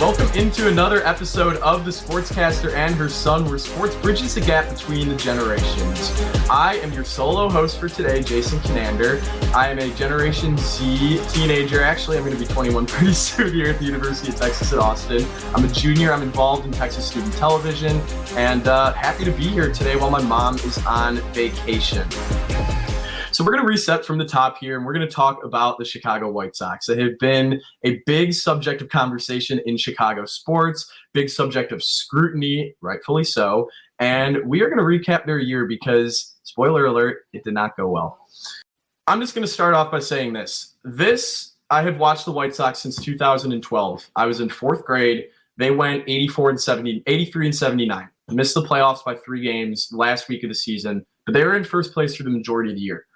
Welcome into another episode of The Sportscaster and Her Son, where sports bridges the gap between the generations. I am your solo host for today, Jason Conander. I am a Generation Z teenager. Actually, I'm going to be 21 pretty soon here at the University of Texas at Austin. I'm a junior. I'm involved in Texas Student Television, and happy to be here today while my mom is on vacation. So we're going to reset from the top here, and we're going to talk about the Chicago White Sox. They have been a big subject of conversation in Chicago sports, big subject of scrutiny, rightfully so. And we are going to recap their year because, spoiler alert, it did not go well. I'm just going to start off by saying this. I have watched the White Sox since 2012. I was in fourth grade. They went 83 and 79. Missed the playoffs by 3 games last week of the season, but they were in first place for the majority of the year.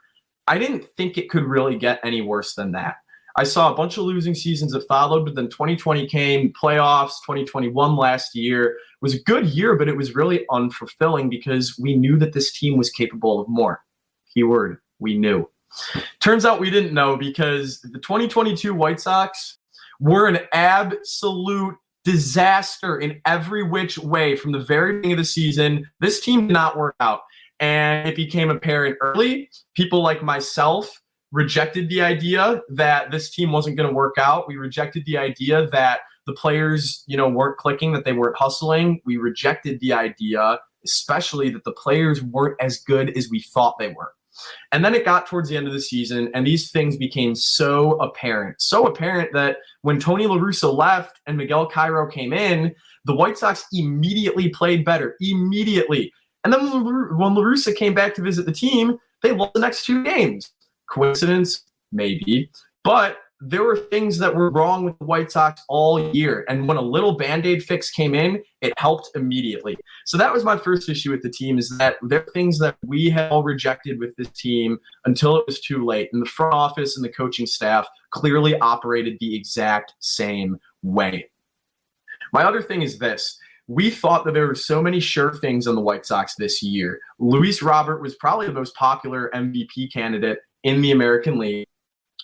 I didn't think it could really get any worse than that. I saw a bunch of losing seasons that followed, but then 2020 came, playoffs, 2021 last year was a good year, but it was really unfulfilling because we knew that this team was capable of more. Keyword, we knew. Turns out we didn't know because the 2022 White Sox were an absolute disaster in every which way from the very beginning of the season. This team did not work out. And it became apparent early. People like myself rejected the idea that this team wasn't going to work out. We rejected the idea that the players, weren't clicking, that they weren't hustling. We rejected the idea, especially that the players weren't as good as we thought they were. And then it got towards the end of the season, and these things became so apparent that when Tony La Russa left and Miguel Cairo came in, the White Sox immediately played better, immediately. And then when La Russa came back to visit the team, they lost the next 2 games. Coincidence? Maybe. But there were things that were wrong with the White Sox all year. And when a little Band-Aid fix came in, it helped immediately. So that was my first issue with the team, is that there are things that we had all rejected with this team until it was too late. And the front office and the coaching staff clearly operated the exact same way. My other thing is this. We thought that there were so many sure things on the White Sox this year. Luis Robert was probably the most popular MVP candidate in the American League.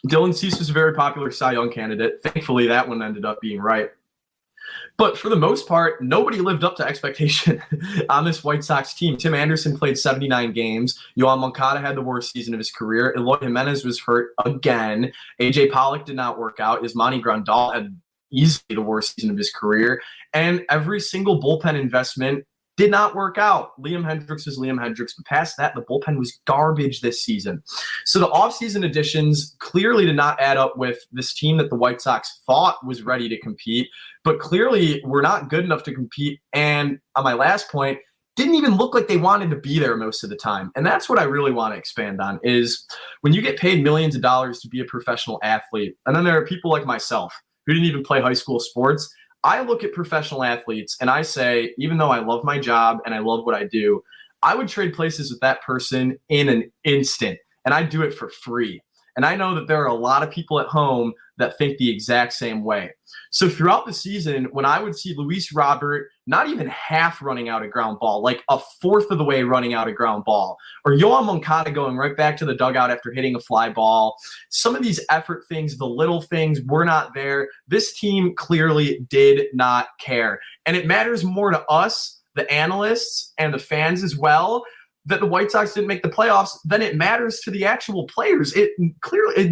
Dylan Cease was a very popular Cy Young candidate. Thankfully, that one ended up being right. But for the most part, nobody lived up to expectation on this White Sox team. Tim Anderson played 79 games. Yoan Moncada had the worst season of his career. Eloy Jimenez was hurt again. A.J. Pollock did not work out. Yasmani Grandal had easily the worst season of his career. And every single bullpen investment did not work out. Liam Hendriks was Liam Hendriks, but past that, the bullpen was garbage this season. So the offseason additions clearly did not add up with this team that the White Sox thought was ready to compete, but clearly were not good enough to compete. And on my last point, didn't even look like they wanted to be there most of the time. And that's what I really want to expand on, is when you get paid millions of dollars to be a professional athlete, and then there are people like myself who didn't even play high school sports. I look at professional athletes and I say, even though I love my job and I love what I do, I would trade places with that person in an instant, and I'd do it for free. And I know that there are a lot of people at home that think the exact same way. So throughout the season, when I would see Luis Robert not even half running out a ground ball, like a fourth of the way running out a ground ball, or Yoan Moncada going right back to the dugout after hitting a fly ball, some of these effort things, the little things were not there. This team clearly did not care. And it matters more to us, the analysts and the fans as well, that the White Sox didn't make the playoffs than it matters to the actual players. It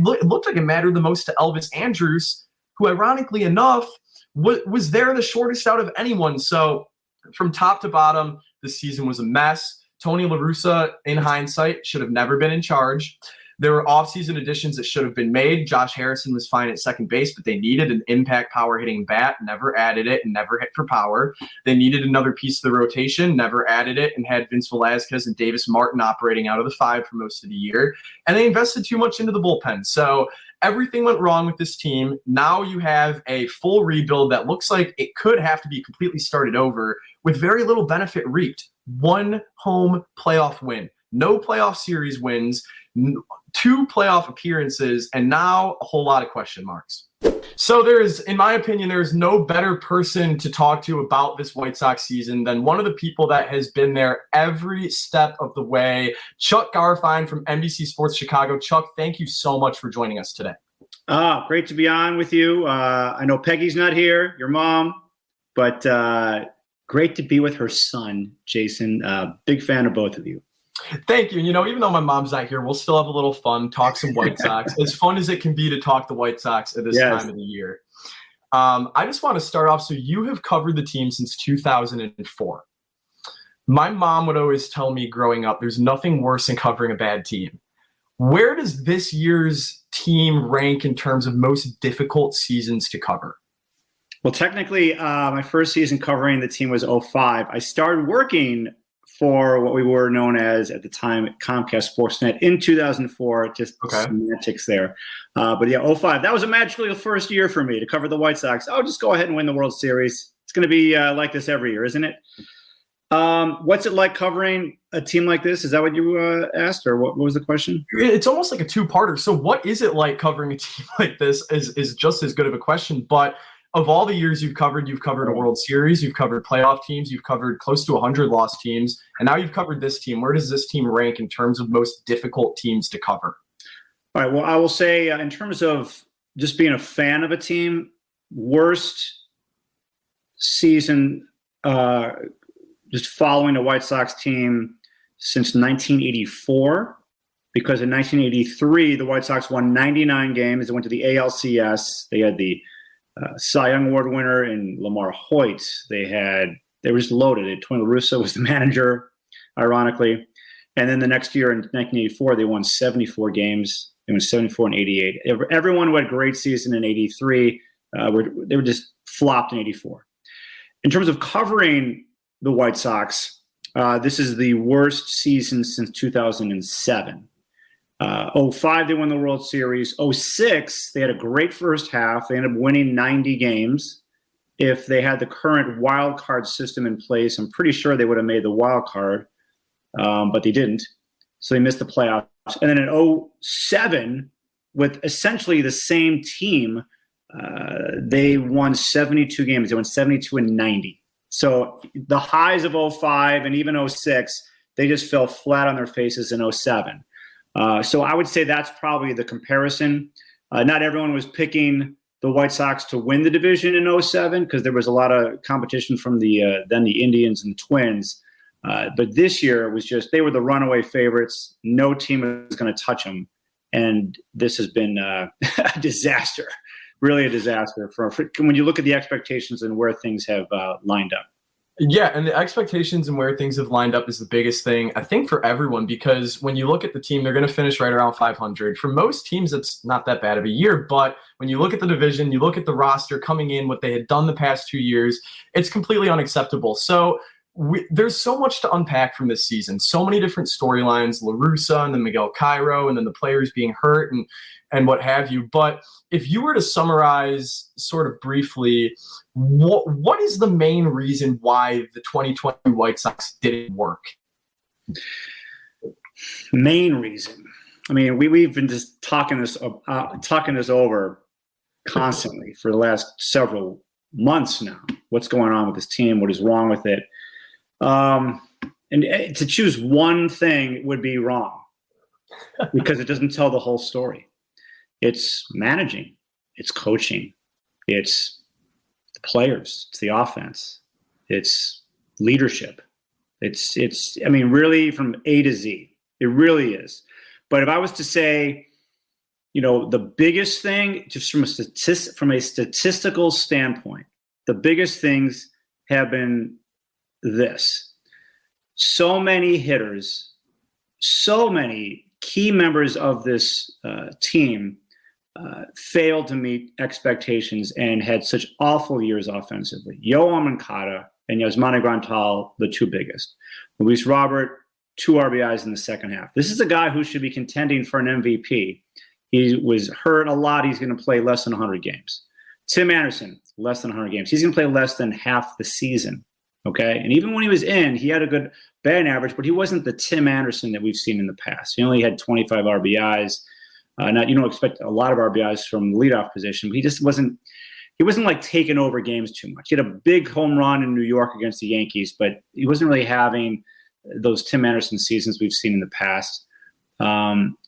looked like it mattered the most to Elvis Andrus, who ironically enough was there the shortest out of anyone. So from top to bottom, the season was a mess. Tony La Russa, in hindsight, should have never been in charge. There were offseason additions that should have been made. Josh Harrison was fine at second base, but they needed an impact power hitting bat, never added it, and never hit for power. They needed another piece of the rotation, never added it, and had Vince Velasquez and Davis Martin operating out of the 5 for most of the year. And they invested too much into the bullpen. So everything went wrong with this team. Now you have a full rebuild that looks like it could have to be completely started over with very little benefit reaped. 1 home playoff win, no playoff series wins, 2 playoff appearances, and now a whole lot of question marks. So in my opinion, there is no better person to talk to about this White Sox season than one of the people that has been there every step of the way, Chuck Garfien from NBC Sports Chicago. Chuck, thank you so much for joining us today. Great to be on with you. I know Peggy's not here, your mom, but great to be with her son, Jason. Big fan of both of you. Thank you. Even though my mom's not here, we'll still have a little fun, talk some White Sox. As fun as it can be to talk the White Sox at this time of the year. I just want to start off. So you have covered the team since 2004. My mom would always tell me growing up, there's nothing worse than covering a bad team. Where does this year's team rank in terms of most difficult seasons to cover? Well, technically, my first season covering the team was 05. I started working for what we were known as at the time Comcast Sportsnet in 2004. Just semantics there. But yeah, 05. That was a magical first year for me to cover the White Sox. Oh, just go ahead and win the World Series. It's going to be like this every year, isn't it? What's it like covering a team like this? Is that what you asked, or what was the question? It's almost like a two-parter. So what is it like covering a team like this is just as good of a question. But of all the years you've covered a World Series, you've covered playoff teams, you've covered close to 100 lost teams, and now you've covered this team. Where does this team rank in terms of most difficult teams to cover? All right, well, I will say in terms of just being a fan of a team, worst season just following the White Sox team since 1984, because in 1983, the White Sox won 99 games. They went to the ALCS. They had the Cy Young Award winner in Lamar Hoyt. They were just loaded. Tony La Russa was the manager, ironically. And then the next year in 1984, they won 74 games. They won 74 and 88. Everyone who had a great season in 83, they were just flopped in 84. In terms of covering the White Sox, this is the worst season since 2007. 05, they won the World Series. 06, they had a great first half. They ended up winning 90 games. If they had the current wild card system in place, I'm pretty sure they would have made the wild card, but they didn't. So they missed the playoffs. And then in 07, with essentially the same team, they won 72 games. They won 72 and 90. So the highs of 05 and even 06, they just fell flat on their faces in 07. So I would say that's probably the comparison. Not everyone was picking the White Sox to win the division in 07 because there was a lot of competition from the Indians and the Twins. But this year it was just they were the runaway favorites. No team was going to touch them. And this has been a disaster. Really a disaster for when you look at the expectations and where things have lined up. Yeah, and the expectations and where things have lined up is the biggest thing, I think, for everyone, because when you look at the team, they're going to finish right around 500. For most teams, it's not that bad of a year, but when you look at the division, you look at the roster coming in, what they had done the past 2 years, it's completely unacceptable. So there's so much to unpack from this season, so many different storylines, La Russa and then Miguel Cairo, and then the players being hurt and what have you. But if you were to summarize sort of briefly, what is the main reason why the 2020 White Sox didn't work? Main reason. I mean, we've been just talking this over constantly for the last several months now. What's going on with this team? What is wrong with it? And to choose one thing would be wrong because it doesn't tell the whole story. It's managing, it's coaching, it's the players, it's the offense, it's leadership. It's I mean, really from A to Z, it really is. But if I was to say, the biggest thing, just from a statistical standpoint, the biggest things have been this. So many hitters, so many key members of this team failed to meet expectations and had such awful years offensively. Yoan Moncada and Yasmani Grandal, the two biggest. Luis Robert, 2 RBIs in the second half. This is a guy who should be contending for an MVP. He was hurt a lot. He's going to play less than 100 games. Tim Anderson, less than 100 games. He's going to play less than half the season. Okay. And even when he was in, he had a good batting average, but he wasn't the Tim Anderson that we've seen in the past. He only had 25 RBIs. You don't expect a lot of RBIs from the leadoff position, but he wasn't like taking over games too much. He had a big home run in New York against the Yankees, but he wasn't really having those Tim Anderson seasons we've seen in the past. Jose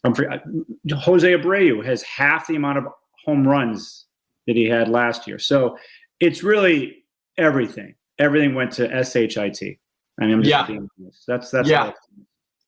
Abreu has half the amount of home runs that he had last year. So it's really everything. Everything went to SHIT. I mean, I'm just being honest. That's yeah.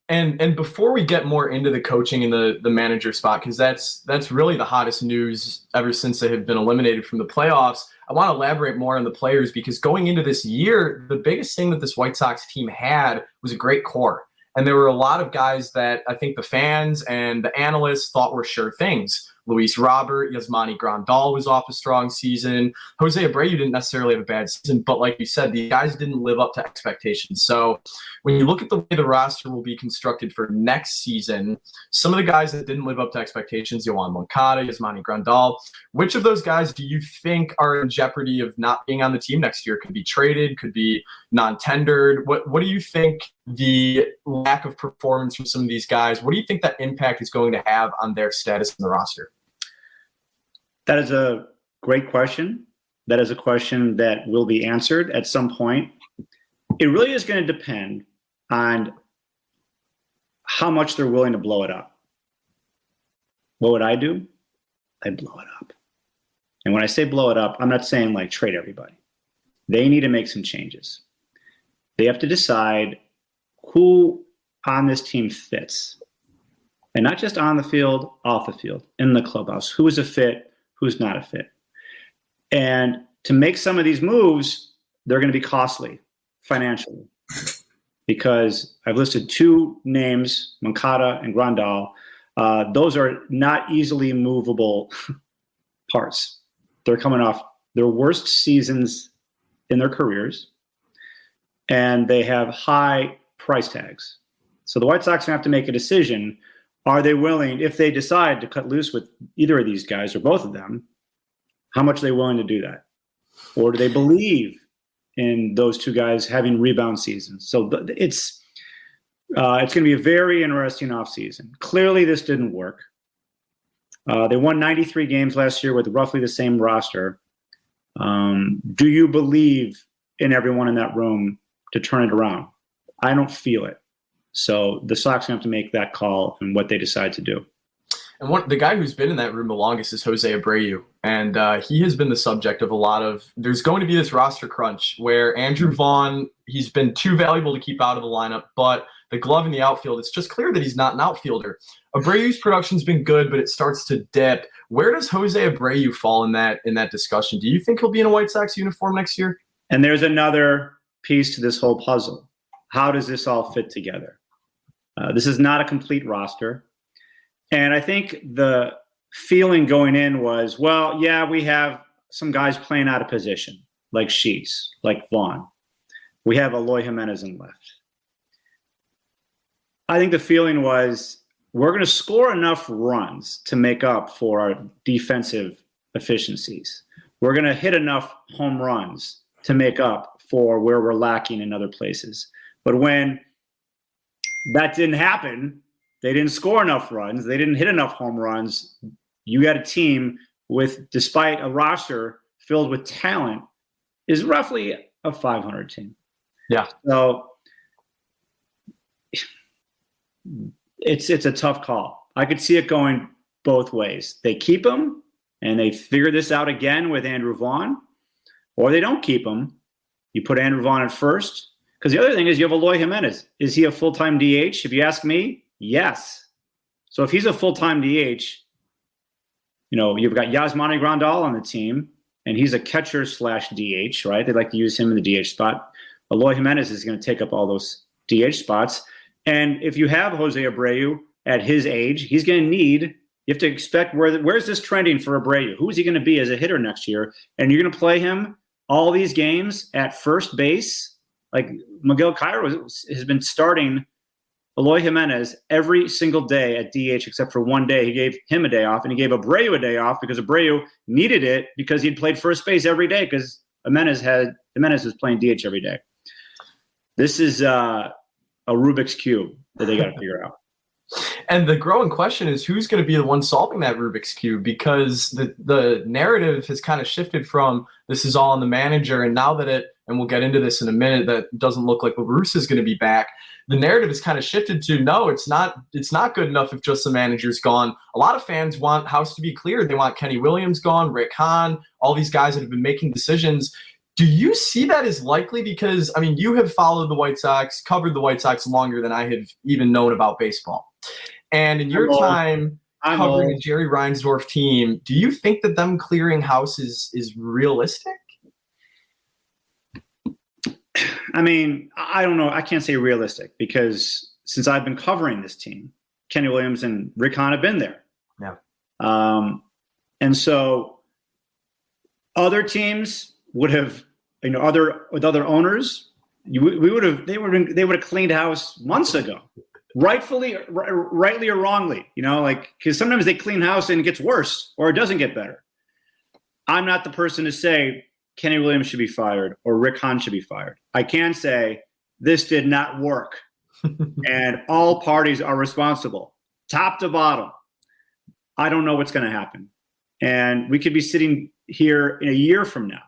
And before we get more into the coaching and the manager spot, because that's really the hottest news ever since they have been eliminated from the playoffs, I want to elaborate more on the players, because going into this year, the biggest thing that this White Sox team had was a great core. And there were a lot of guys that I think the fans and the analysts thought were sure things. Luis Robert, Yasmani Grandal was off a strong season. Jose Abreu didn't necessarily have a bad season, but like you said, the guys didn't live up to expectations. So when you look at the way the roster will be constructed for next season, some of the guys that didn't live up to expectations, Yoan Moncada, Yasmani Grandal, which of those guys do you think are in jeopardy of not being on the team next year? Could be traded, could be non-tendered. What do you think the lack of performance from some of these guys, what do you think that impact is going to have on their status in the roster? That is a great question. That is a question that will be answered at some point. It really is going to depend on how much they're willing to blow it up. What would I do? I'd blow it up. And when I say blow it up, I'm not saying like trade everybody. They need to make some changes. They have to decide who on this team fits. And not just on the field, off the field, in the clubhouse. Who is a fit? Who's not a fit. And to make some of these moves, they're going to be costly financially, because I've listed two names, Moncada and Grandal. Those are not easily movable parts. They're coming off their worst seasons in their careers, and they have high price tags. So the White Sox have to make a decision. Are they willing, if they decide to cut loose with either of these guys or both of them, how much are they willing to do that? Or do they believe in those two guys having rebound seasons? So it's going to be a very interesting offseason. Clearly, this didn't work. They won 93 games last year with roughly the same roster. Do you believe in everyone in that room to turn it around? I don't feel it. So the Sox have to make that call and what they decide to do. And the guy who's been in that room the longest is Jose Abreu. And he has been the subject of a lot of – there's going to be this roster crunch where Andrew Vaughn, he's been too valuable to keep out of the lineup, but the glove in the outfield, it's just clear that he's not an outfielder. Abreu's production's been good, but it starts to dip. Where does Jose Abreu fall in that discussion? Do you think he'll be in a White Sox uniform next year? And there's another piece to this whole puzzle. How does this all fit together? This is not a complete roster. And I think the feeling going in was, well, yeah, we have some guys playing out of position, like Sheets, like Vaughn. We have Eloy Jimenez in left. I think the feeling was, we're going to score enough runs to make up for our defensive efficiencies. We're going to hit enough home runs to make up for where we're lacking in other places. But when that didn't happen, they didn't score enough runs, they didn't hit enough home runs, you got a team with, despite a roster filled with talent, is roughly a 500 team. Yeah. So it's a tough call. I could see it going both ways. They keep him and they figure this out again with Andrew Vaughn, or they don't keep him. You put Andrew Vaughn at first. Because the other thing is you have Eloy Jimenez. Is he a full-time DH? If you ask me, yes. So if he's a full-time DH, you've got Yasmani Grandal on the team, and he's a catcher/DH, right? They like to use him in the DH spot. Eloy Jimenez is going to take up all those DH spots. And if you have Jose Abreu at his age, he's going to need, you have to expect, where's this trending for Abreu? Who is he going to be as a hitter next year? And you're going to play him all these games at first base. Like Miguel Cairo has been starting Eloy Jimenez every single day at DH except for one day. He gave him a day off, and he gave Abreu a day off because Abreu needed it because he'd played first base every day because Jimenez was playing DH every day. This is a Rubik's Cube that they got to figure out. And the growing question is, who's going to be the one solving that Rubik's Cube? Because the narrative has kind of shifted from this is all on the manager, and now that and we'll get into this in a minute, that doesn't look like La Russa is going to be back. The narrative is kind of shifted to, no, it's not good enough if just the manager's gone. A lot of fans want House to be clear. They want Kenny Williams gone, Rick Hahn, all these guys that have been making decisions. Do you see that as likely? Because, I mean, you have followed the White Sox, covered the White Sox longer than I have even known about baseball. And in your time covering a Jerry Reinsdorf team, do you think that them clearing House is realistic? I mean, I don't know. I can't say realistic because since I've been covering this team, Kenny Williams and Rick Hahn have been there. Yeah. And so other teams would have, with other owners, they would have cleaned house months ago, rightly or wrongly, because sometimes they clean house and it gets worse or it doesn't get better. I'm not the person to say Kenny Williams should be fired or Rick Hahn should be fired. I can say this did not work and all parties are responsible, top to bottom. I don't know what's going to happen. And we could be sitting here in a year from now,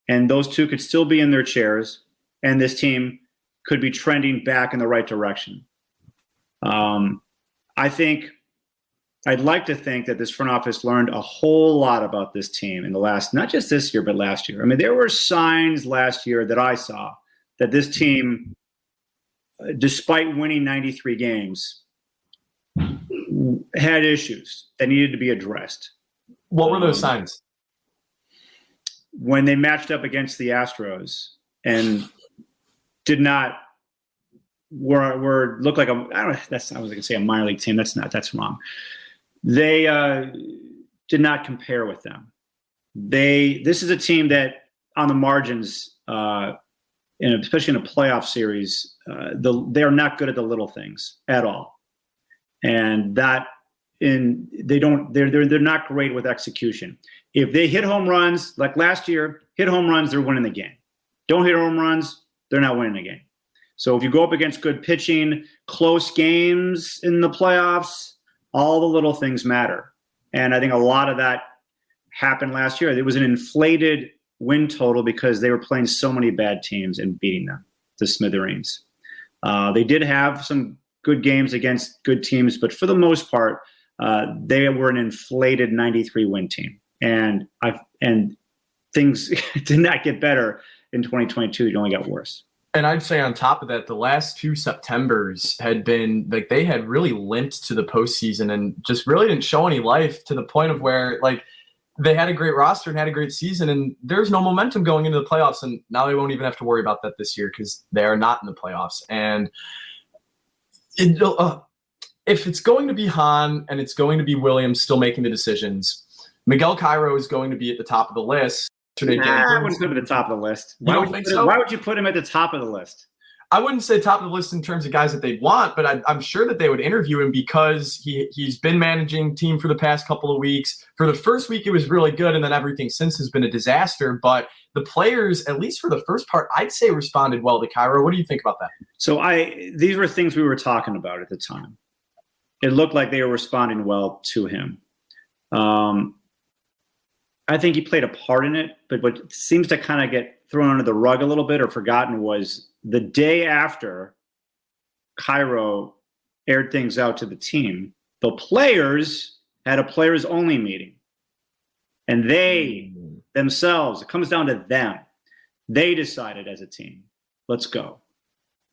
and those two could still be in their chairs, and this team could be trending back in the right direction. I'd like to think that this front office learned a whole lot about this team in the last, not just this year, but last year. I mean, there were signs last year that I saw that this team, despite winning 93 games, had issues that needed to be addressed. What were those signs? When they matched up against the Astros and did not look like I was going to say a minor league team. That's wrong. They did not compare with them. This is a team that on the margins, especially in a playoff series, they're not good at the little things at all. And they're not great with execution. If they hit home runs, like last year, they're winning the game. Don't hit home runs, they're not winning the game. So if you go up against good pitching, close games in the playoffs, all the little things matter. And I think a lot of that happened last year. It was an inflated win total because they were playing so many bad teams and beating them to smithereens. They did have some good games against good teams, but for the most part, they were an inflated 93 win team. And things did not get better in 2022. It only got worse. And I'd say on top of that, the last two Septembers had been like they had really limped to the postseason and just really didn't show any life, to the point of where like they had a great roster and had a great season, and there's no momentum going into the playoffs. And now they won't even have to worry about that this year because they are not in the playoffs. And if it's going to be Hahn and it's going to be Williams still making the decisions, Miguel Cairo is going to be at the top of the list. I wouldn't put him at the top of the list. Why would you put him at the top of the list? I wouldn't say top of the list in terms of guys that they want, but I'm sure that they would interview him because he's been managing team for the past couple of weeks. For the first week, it was really good, and then everything since has been a disaster. But the players, at least for the first part, I'd say responded well to Cairo. What do you think about that? So these were things we were talking about at the time. It looked like they were responding well to him. I think he played a part in it, but what seems to kind of get thrown under the rug a little bit or forgotten was the day after Cairo aired things out to the team, the players had a players-only meeting. And they themselves, it comes down to them. They decided as a team, let's go.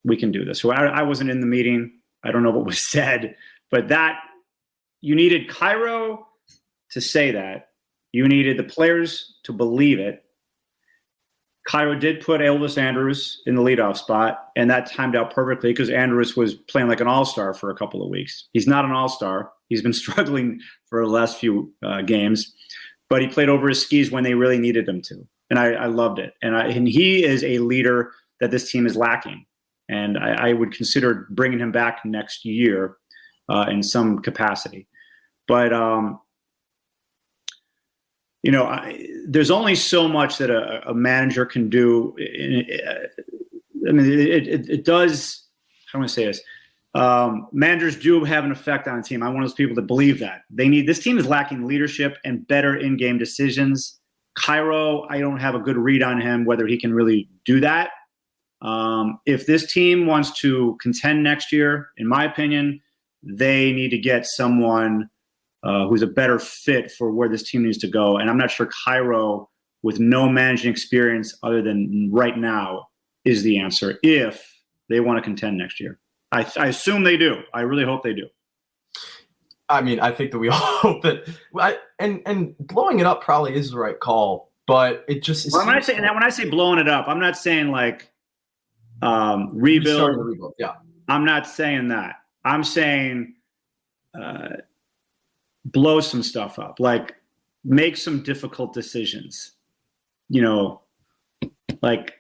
We can do this. So I wasn't in the meeting. I don't know what was said, but you needed Cairo to say that. You needed the players to believe it. Cairo did put Elvis Andrus in the leadoff spot, and that timed out perfectly because Andrus was playing like an all-star for a couple of weeks. He's not an all-star. He's been struggling for the last few games, but he played over his skis when they really needed him to, and I loved it. And he is a leader that this team is lacking, and I would consider bringing him back next year in some capacity. But there's only so much that a manager can do. I mean, it does. How do I say this? Managers do have an effect on a team. I'm one of those people that believe that this team is lacking leadership and better in-game decisions. Cairo, I don't have a good read on him, whether he can really do that. If this team wants to contend next year, in my opinion, they need to get someone who's a better fit for where this team needs to go. And I'm not sure Cairo, with no managing experience other than right now, is the answer if they want to contend next year. I assume they do. I really hope they do. I mean, I think that we all hope that, and blowing it up probably is the right call, but it just. Well, when I say blowing it up, I'm not saying like rebuild. Yeah. I'm not saying that. I'm saying blow some stuff up, like make some difficult decisions. Like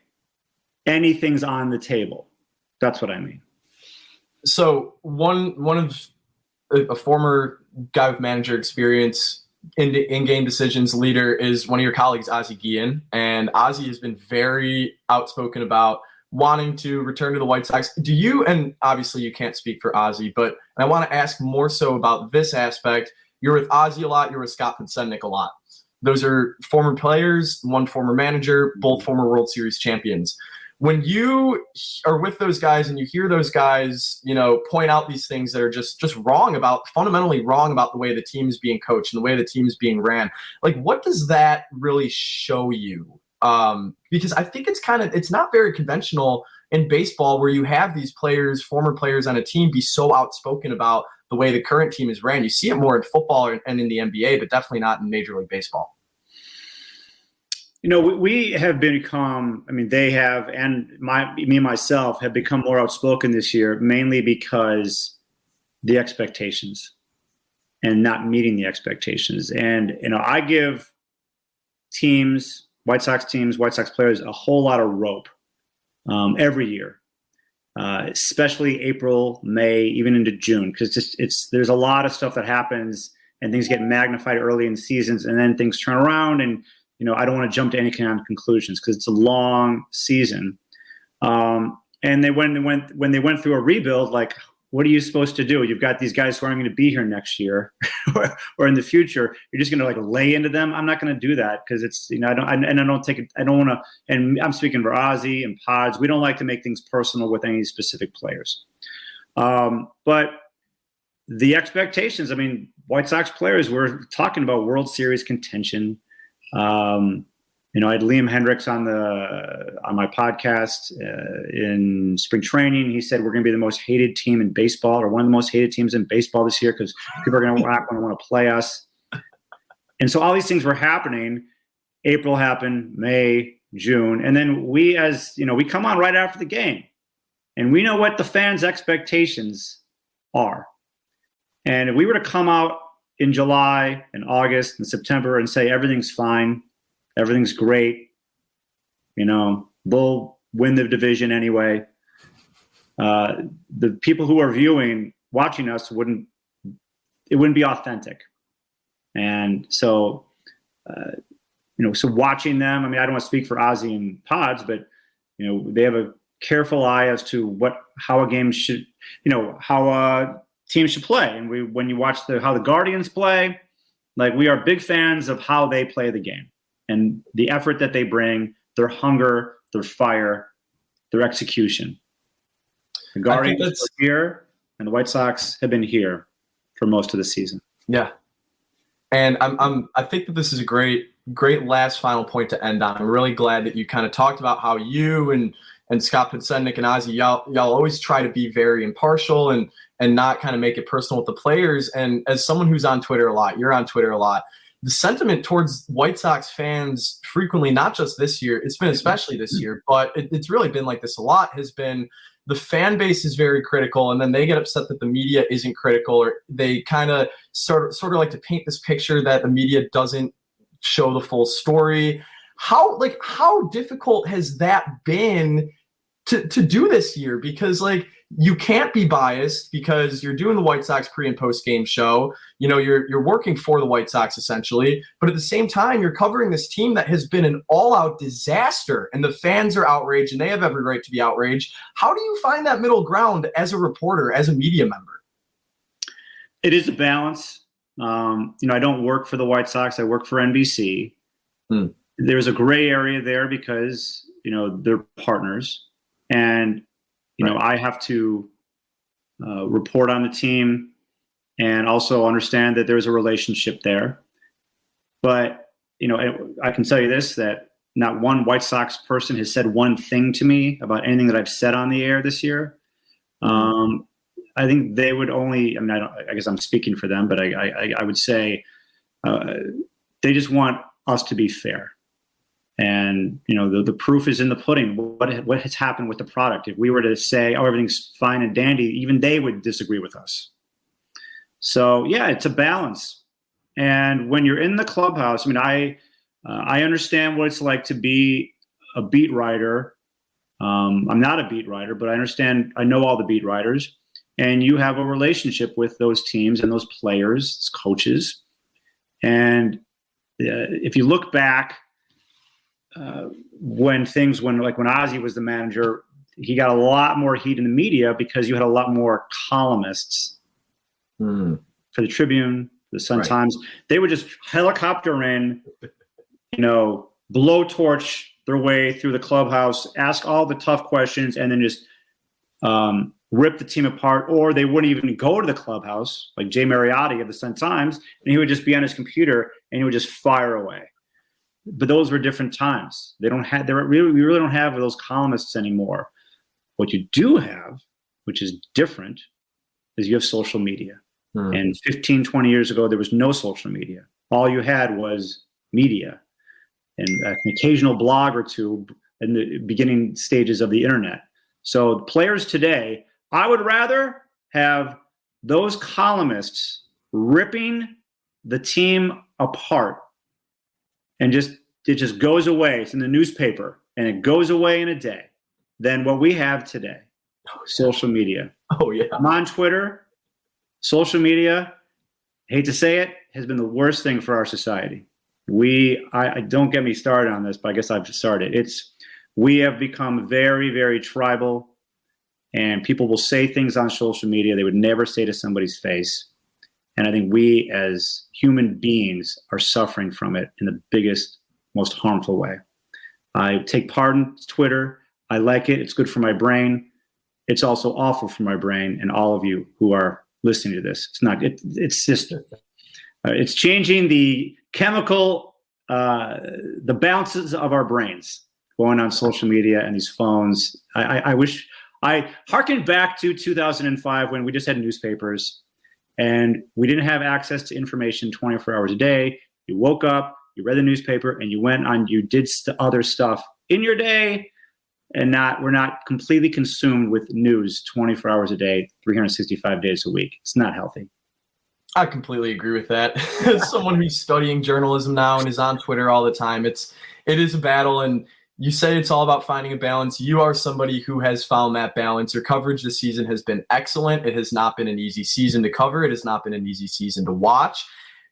anything's on the table. That's what I mean. So one of a former guy with manager experience in-game decisions leader is one of your colleagues, Ozzie Guillen. And Ozzie has been very outspoken about wanting to return to the White Sox. Do you, and obviously you can't speak for Ozzie, but I want to ask more so about this aspect. You're with Ozzie a lot. You're with Scott Podsednik a lot. Those are former players, one former manager, both former World Series champions. When you are with those guys and you hear those guys, point out these things that are just fundamentally wrong about the way the team is being coached and the way the team is being ran, like what does that really show you? Because I think it's not very conventional in baseball where you have these players, former players on a team be so outspoken about the way the current team is ran. You see it more in football and in the NBA, but definitely not in Major League Baseball. We have become, they have, and me and myself have become more outspoken this year, mainly because the expectations and not meeting the expectations. And, I give teams, White Sox players, a whole lot of rope every year, especially April, May, even into June, because there's a lot of stuff that happens and things get magnified early in seasons and then things turn around and, I don't want to jump to any kind of conclusions because it's a long season. And when they went through a rebuild, like, what are you supposed to do? You've got these guys who aren't going to be here next year or in the future. You're just going to like lay into them. I'm not going to do that because it's, I don't want to, and I'm speaking for Ozzie and Pods. We don't like to make things personal with any specific players. But the expectations, White Sox players were talking about World Series contention. I had Liam Hendricks on my podcast in spring training. He said we're going to be the most hated team in baseball, or one of the most hated teams in baseball this year, because people are going to want to play us. And so all these things were happening. April happened, May, June, and then we come on right after the game, and we know what the fans' expectations are. And if we were to come out in July and August and September and say everything's fine, everything's great, we'll win the division anyway, the people who are watching us wouldn't be authentic. And so, so watching them, I don't want to speak for Ozzie and Pods, but, they have a careful eye as to how a game should, how teams should play. And when you watch how the Guardians play, like, we are big fans of how they play the game and the effort that they bring, their hunger, their fire, their execution. The Guardians are here, and the White Sox have been here for most of the season. Yeah. And I think that this is a great last final point to end on. I'm really glad that you kind of talked about how you and Scott Podsednik and Ozzie, y'all always try to be very impartial and not kind of make it personal with the players. And as someone who's on Twitter a lot, you're on Twitter a lot, the sentiment towards White Sox fans frequently, not just this year, it's been especially this year, but it's really been like this a lot, has been the fan base is very critical, and then they get upset that the media isn't critical, or they kind of sort of like to paint this picture that the media doesn't show the full story. How difficult has that been to do this year? Because you can't be biased because you're doing the White Sox pre and post game show. You're working for the White Sox essentially, but at the same time, you're covering this team that has been an all-out disaster, and the fans are outraged, and they have every right to be outraged. How do you find that middle ground as a reporter, as a media member? It is a balance. I don't work for the White Sox. I work for NBC. there's a gray area there because, they're partners. And, I have to report on the team and also understand that there's a relationship there. But, I can tell you this, that not one White Sox person has said one thing to me about anything that I've said on the air this year. I think they would only, I guess I'm speaking for them, but I would say they just want us to be fair. And, the proof is in the pudding. What has happened with the product? If we were to say, oh, everything's fine and dandy, even they would disagree with us. So, yeah, it's a balance. And when you're in the clubhouse, I understand what it's like to be a beat writer. I'm not a beat writer, but I know all the beat writers. And you have a relationship with those teams and those players, coaches. And if you look back, when Ozzie was the manager, he got a lot more heat in the media because you had a lot more columnists for the Tribune, the Sun-Times. They would just helicopter in, blowtorch their way through the clubhouse, ask all the tough questions, and then just rip the team apart. Or they wouldn't even go to the clubhouse, like Jay Mariotti of the Sun-Times, and he would just be on his computer and he would just fire away. But those were different times. We really don't have those columnists anymore. What you do have, which is different, is you have social media. And 15, 20 years ago, there was no social media. All you had was media and an occasional blog or two in the beginning stages of the internet. So players today, I would rather have those columnists ripping the team apart and it just goes away. It's in the newspaper and it goes away in a day than what we have today. Social media. Oh, yeah. I'm on Twitter. Social media, hate to say it, has been the worst thing for our society. I don't get me started on this, but I guess I've started. We have become very, very tribal, and people will say things on social media they would never say to somebody's face. And I think we as human beings are suffering from it in the biggest, most harmful way. I take part in Twitter. I like it. It's good for my brain. It's also awful for my brain and all of you who are listening to this. It's just it's changing the chemical, the bounces of our brains going on social media and these phones. I wish I harkened back to 2005 when we just had newspapers and we didn't have access to information 24 hours a day. You woke up, you read the newspaper, and you did other stuff in your day, and we're not completely consumed with news 24 hours a day, 365 days a week. It's not healthy. I completely agree with that. As someone who's studying journalism now and is on Twitter all the time, it is a battle. And you say it's all about finding a balance. You are somebody who has found that balance. Your coverage this season has been excellent. It has not been an easy season to cover. It has not been an easy season to watch.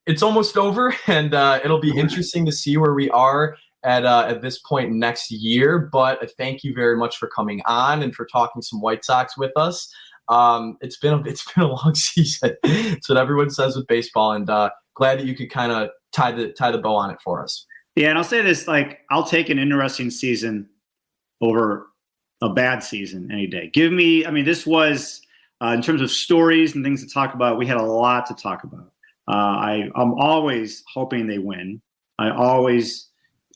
It's almost over, and it'll be interesting to see where we are at this point next year. But thank you very much for coming on and for talking some White Sox with us. It's been a long season. It's what everyone says with baseball, and glad that you could kind of tie the bow on it for us. Yeah, and I'll say this: I'll take an interesting season over a bad season any day. This was in terms of stories and things to talk about. We had a lot to talk about. I'm always hoping they win. I always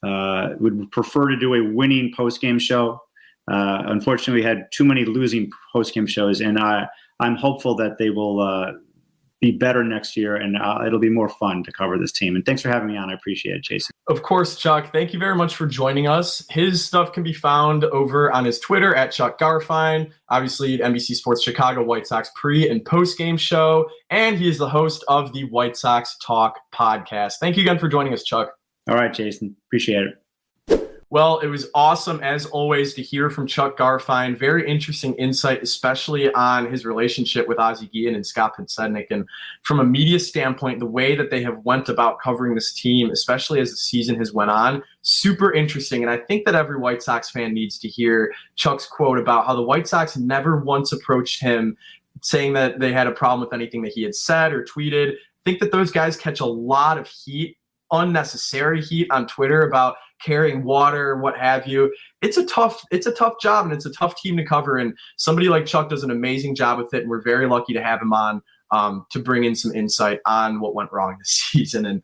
would prefer to do a winning post-game show. Unfortunately, we had too many losing post-game shows, and I'm hopeful that they will be better next year, and it'll be more fun to cover this team. And thanks for having me on. I appreciate it, Jason. Of course, Chuck. Thank you very much for joining us. His stuff can be found over on his Twitter at Chuck Garfien, obviously NBC Sports Chicago White Sox pre- and post-game show, and he is the host of the White Sox Talk podcast. Thank you again for joining us, Chuck. All right, Jason. Appreciate it. Well, it was awesome, as always, to hear from Chuck Garfien. Very interesting insight, especially on his relationship with Ozzie Guillen and Scott Podsednik. And from a media standpoint, the way that they have went about covering this team, especially as the season has went on, super interesting. And I think that every White Sox fan needs to hear Chuck's quote about how the White Sox never once approached him saying that they had a problem with anything that he had said or tweeted. I think that those guys catch a lot of heat unnecessary heat on Twitter about carrying water, what have you. It's a tough job, and it's a tough team to cover. And somebody like Chuck does an amazing job with it. And we're very lucky to have him on to bring in some insight on what went wrong this season. And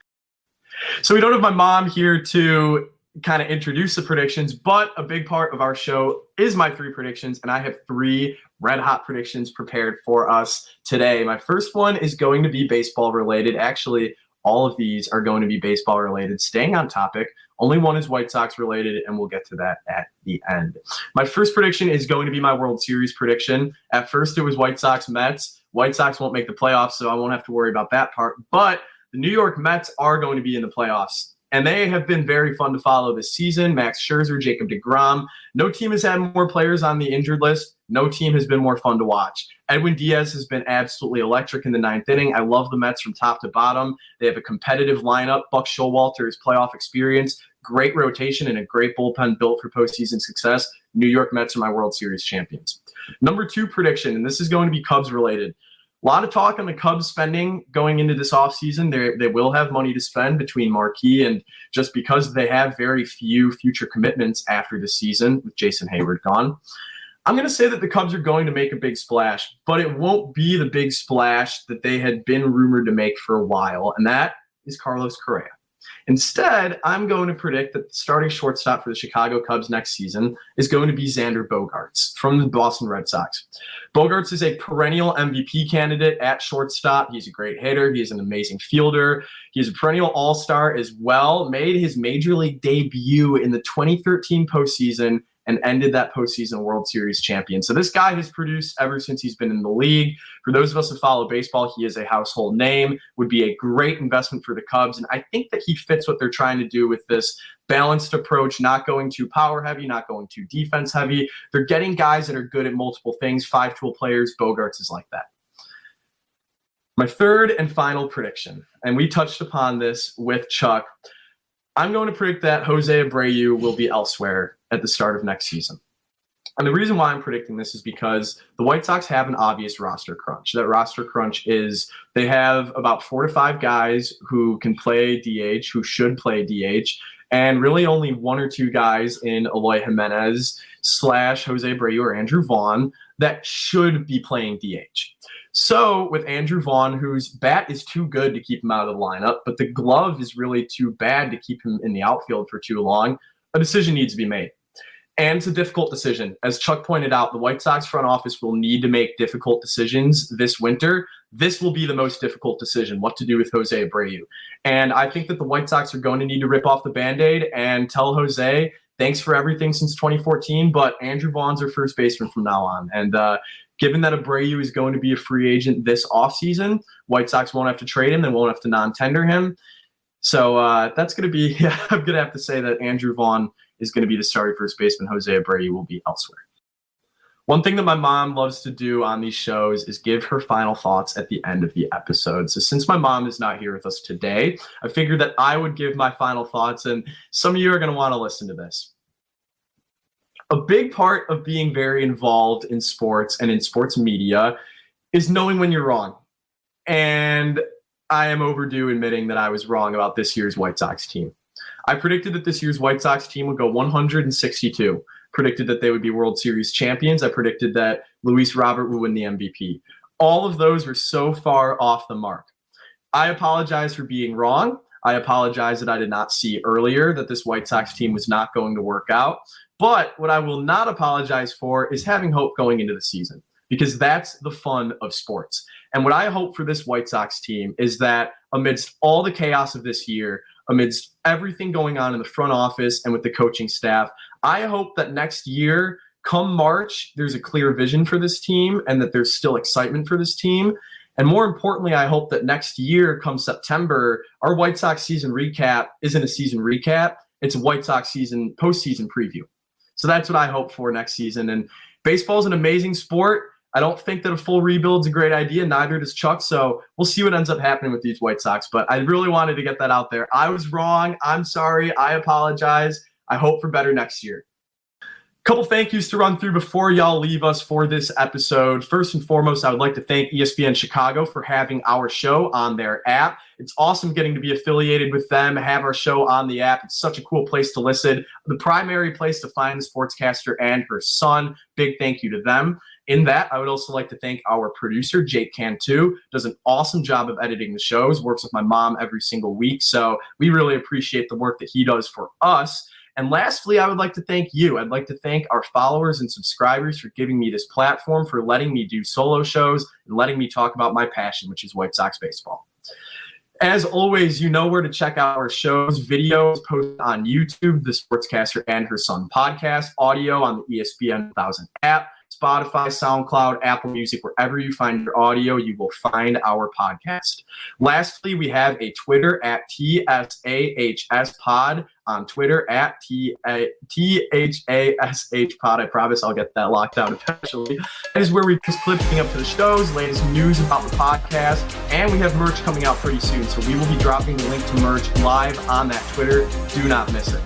so we don't have my mom here to kind of introduce the predictions, but a big part of our show is my 3 predictions, and I have 3 red hot predictions prepared for us today. My first one is going to be baseball related. Actually, all of these are going to be baseball related. Staying on topic, only one is White Sox related, and we'll get to that at the end. My first prediction is going to be my World Series prediction. At first, it was White Sox Mets. White Sox won't make the playoffs, so I won't have to worry about that part. But the New York Mets are going to be in the playoffs, and they have been very fun to follow this season. Max Scherzer, Jacob deGrom. No team has had more players on the injured list. No team has been more fun to watch. Edwin Diaz has been absolutely electric in the 9th inning. I love the Mets from top to bottom. They have a competitive lineup. Buck Showalter has playoff experience, great rotation, and a great bullpen built for postseason success. New York Mets are my World Series champions. Number 2 prediction, and this is going to be Cubs related. A lot of talk on the Cubs spending going into this offseason. They will have money to spend between Marquee and just because they have very few future commitments after the season with Jason Hayward gone. I'm going to say that the Cubs are going to make a big splash, but it won't be the big splash that they had been rumored to make for a while, and that is Carlos Correa. Instead, I'm going to predict that the starting shortstop for the Chicago Cubs next season is going to be Xander Bogaerts from the Boston Red Sox. Bogaerts is a perennial MVP candidate at shortstop. He's a great hitter. He is an amazing fielder. He's a perennial all-star as well. Made his major league debut in the 2013 postseason and ended that postseason World Series champion. So this guy has produced ever since he's been in the league. For those of us who follow baseball, he is a household name, would be a great investment for the Cubs. And I think that he fits what they're trying to do with this balanced approach, not going too power heavy, not going too defense heavy. They're getting guys that are good at multiple things, 5-tool players. Bogaerts is like that. My third and final prediction, and we touched upon this with Chuck, I'm going to predict that Jose Abreu will be elsewhere at the start of next season. And the reason why I'm predicting this is because the White Sox have an obvious roster crunch. That roster crunch is they have about 4 to 5 guys who can play DH, who should play DH, and really only 1 or 2 guys in Eloy Jimenez / Jose Abreu or Andrew Vaughn that should be playing DH. So with Andrew Vaughn, whose bat is too good to keep him out of the lineup, but the glove is really too bad to keep him in the outfield for too long, a decision needs to be made. And it's a difficult decision. As Chuck pointed out, the White Sox front office will need to make difficult decisions this winter. This will be the most difficult decision, what to do with Jose Abreu. And I think that the White Sox are going to need to rip off the Band-Aid and tell Jose, thanks for everything since 2014, but Andrew Vaughn's our first baseman from now on. And given that Abreu is going to be a free agent this offseason, White Sox won't have to trade him. They won't have to non-tender him. So that's going to be, I'm going to have to say that Andrew Vaughn is going to be the starting first baseman. Jose Abreu will be elsewhere. One thing that my mom loves to do on these shows is give her final thoughts at the end of the episode. So since my mom is not here with us today, I figured that I would give my final thoughts, and some of you are going to want to listen to this. A big part of being very involved in sports and in sports media is knowing when you're wrong. And I am overdue admitting that I was wrong about this year's White Sox team. I predicted that this year's White Sox team would go 162. Predicted that they would be World Series champions. I predicted that Luis Robert would win the MVP. All of those were so far off the mark. I apologize for being wrong. I apologize that I did not see earlier that this White Sox team was not going to work out. But what I will not apologize for is having hope going into the season, because that's the fun of sports. And what I hope for this White Sox team is that amidst all the chaos of this year, amidst everything going on in the front office and with the coaching staff, I hope that next year, come March, there's a clear vision for this team and that there's still excitement for this team. And more importantly, I hope that next year, come September, our White Sox season recap isn't a season recap. It's a White Sox season postseason preview. So that's what I hope for next season. And baseball is an amazing sport. I don't think that a full rebuild is a great idea. Neither does Chuck. So we'll see what ends up happening with these White Sox. But I really wanted to get that out there. I was wrong. I'm sorry. I apologize. I hope for better next year. Couple thank yous to run through before y'all leave us for this episode. First and foremost, I would like to thank ESPN Chicago for having our show on their app. It's awesome getting to be affiliated with them, have our show on the app. It's such a cool place to listen. The primary place to find the sportscaster and her son. Big thank you to them. In that, I would also like to thank our producer, Jake Cantu. Does an awesome job of editing the shows, works with my mom every single week. So we really appreciate the work that he does for us. And lastly, I would like to thank you. I'd like to thank our followers and subscribers for giving me this platform, for letting me do solo shows, and letting me talk about my passion, which is White Sox baseball. As always, you know where to check out our shows, videos posted on YouTube, the Sportscaster and Her Son podcast, audio on the ESPN 1000 app, Spotify, SoundCloud, Apple Music, wherever you find your audio, you will find our podcast. Lastly, we have a Twitter at TSAHS Pod, on Twitter at THASH Pod. I promise I'll get that locked out eventually. That is where we post clips up to the shows, latest news about the podcast, and we have merch coming out pretty soon. So we will be dropping the link to merch live on that Twitter. Do not miss it.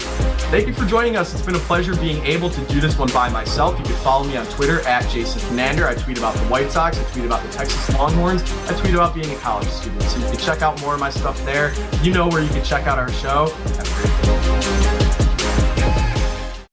Thank you for joining us. It's been a pleasure being able to do this one by myself. You can follow me on Twitter at Jason Conander. I tweet about the White Sox. I tweet about the Texas Longhorns. I tweet about being a college student. So you can check out more of my stuff there. You know where you can check out our show. Have a great day.